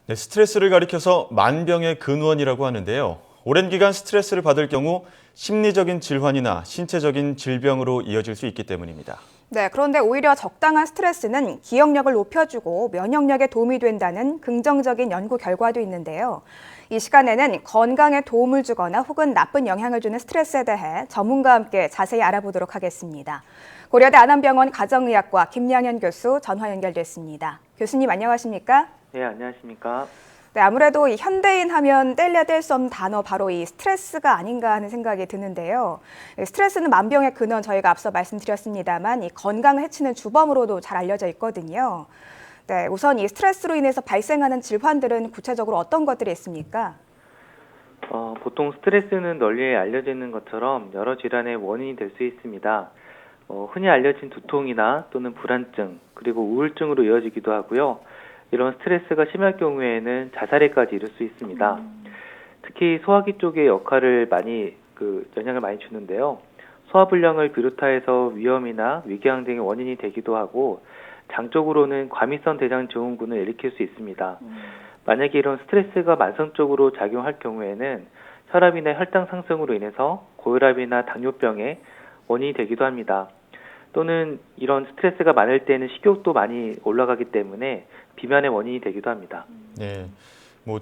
네, 스트레스를 가리켜서 만병의 근원이라고 하는데요. 오랜 기간 스트레스를 받을 경우 심리적인 질환이나 신체적인 질병으로 이어질 수 있기 때문입니다. 네, 그런데 오히려 적당한 스트레스는 기억력을 높여주고 면역력에 도움이 된다는 긍정적인 연구 결과도 있는데요. 이 시간에는 건강에 도움을 주거나 혹은 나쁜 영향을 주는 스트레스에 대해 전문가와 함께 자세히 알아보도록 하겠습니다. 고려대 안암병원 가정의학과 김양현 교수 전화 연결됐습니다. 교수님 안녕하십니까? 네, 안녕하십니까. 네, 아무래도 이 현대인 하면 뗄래야 뗄 수 없는 단어 바로 이 스트레스가 아닌가 하는 생각이 드는데요. 스트레스는 만병의 근원 저희가 앞서 말씀드렸습니다만 이 건강을 해치는 주범으로도 잘 알려져 있거든요. 네, 우선 이 스트레스로 인해서 발생하는 질환들은 구체적으로 어떤 것들이 있습니까? 보통 스트레스는 널리 알려져 있는 것처럼 여러 질환의 원인이 될 수 있습니다. 흔히 알려진 두통이나 또는 불안증, 그리고 우울증으로 이어지기도 하고요. 이런 스트레스가 심할 경우에는 자살에까지 이를 수 있습니다. 특히 소화기 쪽의 역할을 영향을 많이 주는데요. 소화불량을 비롯하여서 위염이나 위궤양 등의 원인이 되기도 하고, 장적으로는 과민성 대장 증후군을 일으킬 수 있습니다. 만약에 이런 스트레스가 만성적으로 작용할 경우에는 혈압이나 혈당 상승으로 인해서 고혈압이나 당뇨병의 원인이 되기도 합니다. 또는 이런 스트레스가 많을 때는 식욕도 많이 올라가기 때문에 비만의 원인이 되기도 합니다. 네,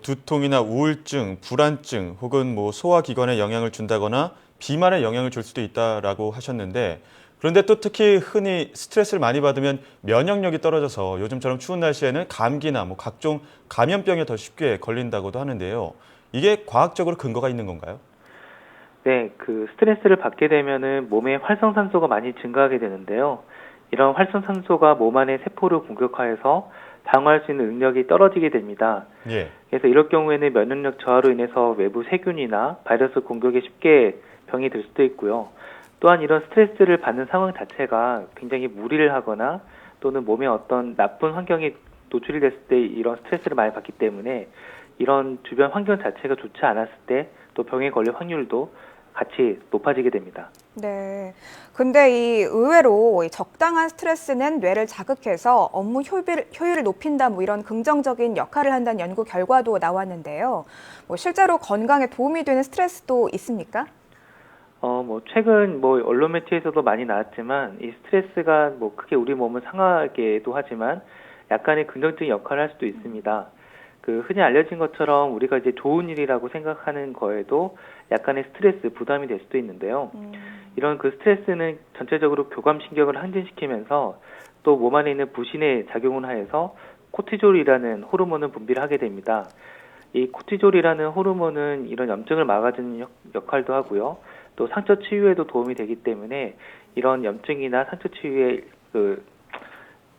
두통이나 우울증, 불안증 혹은 소화기관에 영향을 준다거나 비만에 영향을 줄 수도 있다라고 하셨는데 그런데 또 특히 흔히 스트레스를 많이 받으면 면역력이 떨어져서 요즘처럼 추운 날씨에는 감기나 각종 감염병에 더 쉽게 걸린다고도 하는데요. 이게 과학적으로 근거가 있는 건가요? 네, 스트레스를 받게 되면은 몸에 활성산소가 많이 증가하게 되는데요. 이런 활성산소가 몸 안의 세포를 공격하여서 방어할 수 있는 능력이 떨어지게 됩니다. 예. 그래서 이럴 경우에는 면역력 저하로 인해서 외부 세균이나 바이러스 공격에 쉽게 병이 들 수도 있고요. 또한 이런 스트레스를 받는 상황 자체가 굉장히 무리를 하거나 또는 몸에 어떤 나쁜 환경이 노출이 됐을 때 이런 스트레스를 많이 받기 때문에 이런 주변 환경 자체가 좋지 않았을 때 또 병에 걸릴 확률도 같이 높아지게 됩니다. 네. 근데 이 의외로 이 적당한 스트레스는 뇌를 자극해서 업무 효율을 높인다 이런 긍정적인 역할을 한다는 연구 결과도 나왔는데요. 실제로 건강에 도움이 되는 스트레스도 있습니까? 최근 언론 매체에서도 많이 나왔지만 이 스트레스가 크게 우리 몸을 상하게도 하지만 약간의 긍정적인 역할을 할 수도 있습니다. 흔히 알려진 것처럼 우리가 이제 좋은 일이라고 생각하는 거에도 약간의 스트레스, 부담이 될 수도 있는데요. 이런 스트레스는 전체적으로 교감신경을 항진시키면서 또 몸 안에 있는 부신에 작용을 하여서 코티졸이라는 호르몬을 분비를 하게 됩니다. 이 코티졸이라는 호르몬은 이런 염증을 막아주는 역할도 하고요. 또 상처 치유에도 도움이 되기 때문에 이런 염증이나 상처 치유에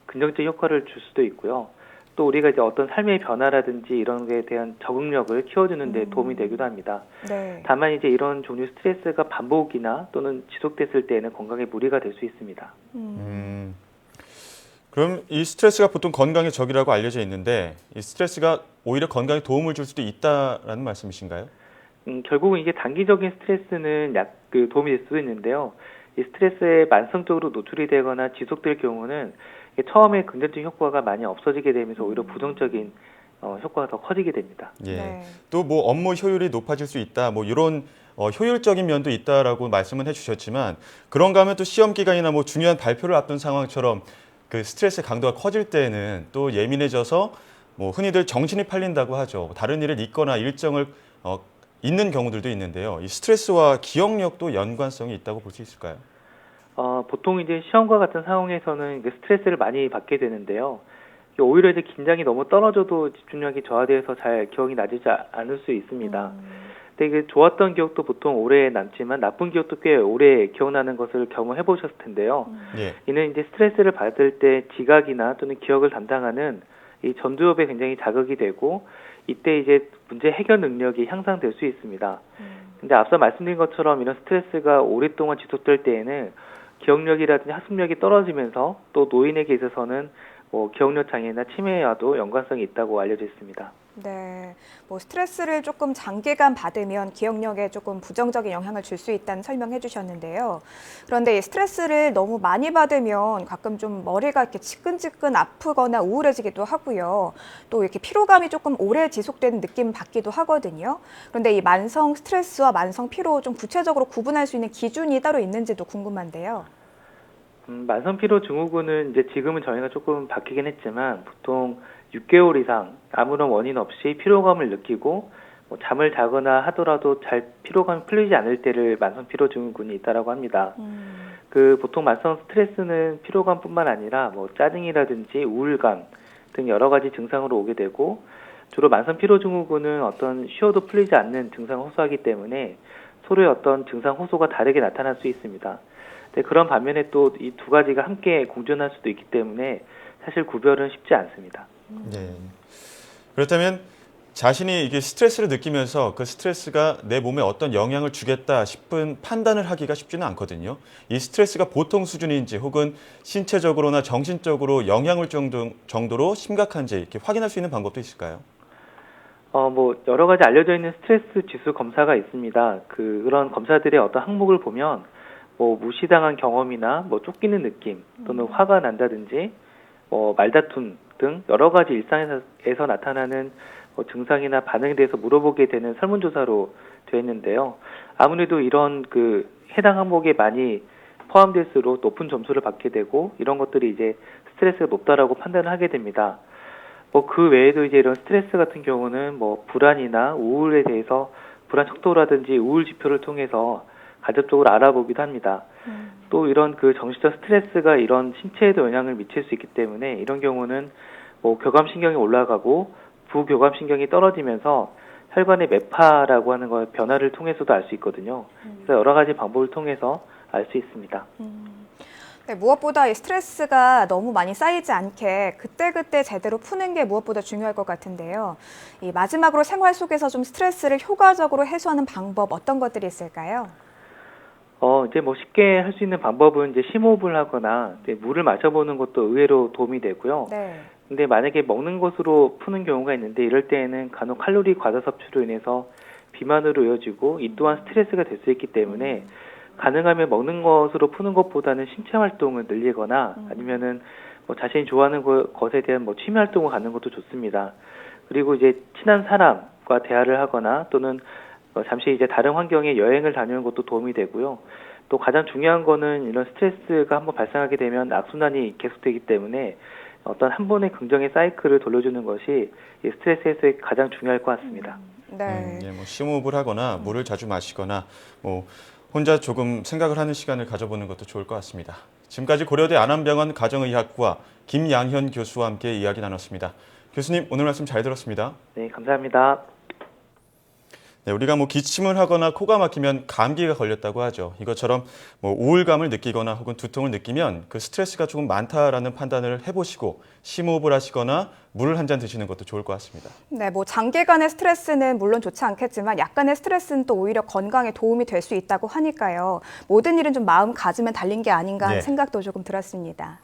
긍정적인 효과를 줄 수도 있고요. 또 우리가 이제 어떤 삶의 변화라든지 이런 거에 대한 적응력을 키워주는 데 도움이 되기도 합니다. 네. 다만 이제 이런 종류 스트레스가 반복이나 또는 지속됐을 때는 건강에 무리가 될 수 있습니다. 그럼 이 스트레스가 보통 건강의 적이라고 알려져 있는데 이 스트레스가 오히려 건강에 도움을 줄 수도 있다라는 말씀이신가요? 결국은 이게 단기적인 스트레스는 도움이 될 수도 있는데요. 이 스트레스에 만성적으로 노출이 되거나 지속될 경우는 처음에 긍정적인 효과가 많이 없어지게 되면서 오히려 부정적인 효과가 더 커지게 됩니다. 예. 네. 또 업무 효율이 높아질 수 있다. 이런 효율적인 면도 있다라고 말씀은 해주셨지만 그런가 하면 또 시험 기간이나 중요한 발표를 앞둔 상황처럼 스트레스 강도가 커질 때는 또 예민해져서 흔히들 정신이 팔린다고 하죠. 다른 일을 잊거나 일정을 잊는 경우들도 있는데요. 이 스트레스와 기억력도 연관성이 있다고 볼 수 있을까요? 보통 이제 시험과 같은 상황에서는 스트레스를 많이 받게 되는데요. 오히려 이제 긴장이 너무 떨어져도 집중력이 저하돼서 잘 기억이 나지 않을 수 있습니다. 근데 이게 좋았던 기억도 보통 오래 남지만 나쁜 기억도 꽤 오래 기억나는 것을 경험해 보셨을 텐데요. 예. 이는 이제 스트레스를 받을 때 지각이나 또는 기억을 담당하는 이 전두엽에 굉장히 자극이 되고 이때 이제 문제 해결 능력이 향상될 수 있습니다. 근데 앞서 말씀드린 것처럼 이런 스트레스가 오랫동안 지속될 때에는 기억력이라든지 학습력이 떨어지면서 또 노인에게 있어서는 뭐 기억력 장애나 치매와도 연관성이 있다고 알려져 있습니다. 네, 뭐 스트레스를 조금 장기간 받으면 기억력에 조금 부정적인 영향을 줄 수 있다는 설명해 주셨는데요. 그런데 이 스트레스를 너무 많이 받으면 가끔 좀 머리가 이렇게 지끈지끈 아프거나 우울해지기도 하고요. 또 이렇게 피로감이 조금 오래 지속되는 느낌 받기도 하거든요. 그런데 이 만성 스트레스와 만성 피로 좀 구체적으로 구분할 수 있는 기준이 따로 있는지도 궁금한데요. 만성 피로 증후군은 이제 지금은 저희가 조금 바뀌긴 했지만 보통 6개월 이상 아무런 원인 없이 피로감을 느끼고 뭐 잠을 자거나 하더라도 잘 피로감이 풀리지 않을 때를 만성 피로 증후군이 있다라고 합니다. 그 보통 만성 스트레스는 피로감뿐만 아니라 뭐 짜증이라든지 우울감 등 여러 가지 증상으로 오게 되고 주로 만성 피로 증후군은 어떤 쉬어도 풀리지 않는 증상을 호소하기 때문에 서로의 어떤 증상 호소가 다르게 나타날 수 있습니다. 그런 반면에 또 이 두 가지가 함께 공존할 수도 있기 때문에 사실 구별은 쉽지 않습니다. 네. 그렇다면 자신이 이게 스트레스를 느끼면서 그 스트레스가 내 몸에 어떤 영향을 주겠다 싶은 판단을 하기가 쉽지는 않거든요. 이 스트레스가 보통 수준인지 혹은 신체적으로나 정신적으로 영향을 정도로 심각한지 이렇게 확인할 수 있는 방법도 있을까요? 뭐 여러 가지 알려져 있는 스트레스 지수 검사가 있습니다. 그런 검사들의 어떤 항목을 보면 뭐 무시당한 경험이나 뭐 쫓기는 느낌 또는 화가 난다든지 뭐 말다툼 등 여러 가지 일상에서 나타나는 뭐 증상이나 반응에 대해서 물어보게 되는 설문조사로 되어 있는데요. 아무래도 이런 그 해당 항목에 많이 포함될수록 높은 점수를 받게 되고 이런 것들이 이제 스트레스가 높다라고 판단을 하게 됩니다. 뭐 그 외에도 이제 이런 스트레스 같은 경우는 뭐 불안이나 우울에 대해서 불안 척도라든지 우울 지표를 통해서 간접적으로 알아보기도 합니다. 또 이런 그 정신적 스트레스가 이런 신체에도 영향을 미칠 수 있기 때문에 이런 경우는 뭐 교감신경이 올라가고 부교감신경이 떨어지면서 혈관의 매파라고 하는 거 변화를 통해서도 알 수 있거든요. 그래서 여러 가지 방법을 통해서 알 수 있습니다. 네, 무엇보다 이 스트레스가 너무 많이 쌓이지 않게 그때그때 제대로 푸는 게 무엇보다 중요할 것 같은데요. 이 마지막으로 생활 속에서 좀 스트레스를 효과적으로 해소하는 방법 어떤 것들이 있을까요? 이제 뭐 쉽게 할 수 있는 방법은 이제 심호흡을 하거나 이제 물을 마셔보는 것도 의외로 도움이 되고요. 네. 근데 만약에 먹는 것으로 푸는 경우가 있는데 이럴 때에는 간혹 칼로리 과다 섭취로 인해서 비만으로 이어지고 이 또한 스트레스가 될 수 있기 때문에 가능하면 먹는 것으로 푸는 것보다는 신체 활동을 늘리거나 아니면은 뭐 자신이 좋아하는 것에 대한 뭐 취미 활동을 갖는 것도 좋습니다. 그리고 이제 친한 사람과 대화를 하거나 또는 잠시 이제 다른 환경에 여행을 다니는 것도 도움이 되고요. 또 가장 중요한 거는 이런 스트레스가 한번 발생하게 되면 악순환이 계속되기 때문에 어떤 한 번의 긍정의 사이클을 돌려주는 것이 이 스트레스 해소에 가장 중요할 것 같습니다. 네. 예, 뭐 심호흡을 하거나 물을 자주 마시거나 뭐 혼자 조금 생각을 하는 시간을 가져보는 것도 좋을 것 같습니다. 지금까지 고려대 안암병원 가정의학과 김양현 교수와 함께 이야기 나눴습니다. 교수님, 오늘 말씀 잘 들었습니다. 네, 감사합니다. 네, 우리가 뭐 기침을 하거나 코가 막히면 감기가 걸렸다고 하죠. 이것처럼 뭐 우울감을 느끼거나 혹은 두통을 느끼면 그 스트레스가 조금 많다라는 판단을 해보시고 심호흡을 하시거나 물을 한 잔 드시는 것도 좋을 것 같습니다. 네, 뭐 장기간의 스트레스는 물론 좋지 않겠지만 약간의 스트레스는 또 오히려 건강에 도움이 될 수 있다고 하니까요. 모든 일은 좀 마음가짐에 달린 게 아닌가 하는 네. 생각도 조금 들었습니다.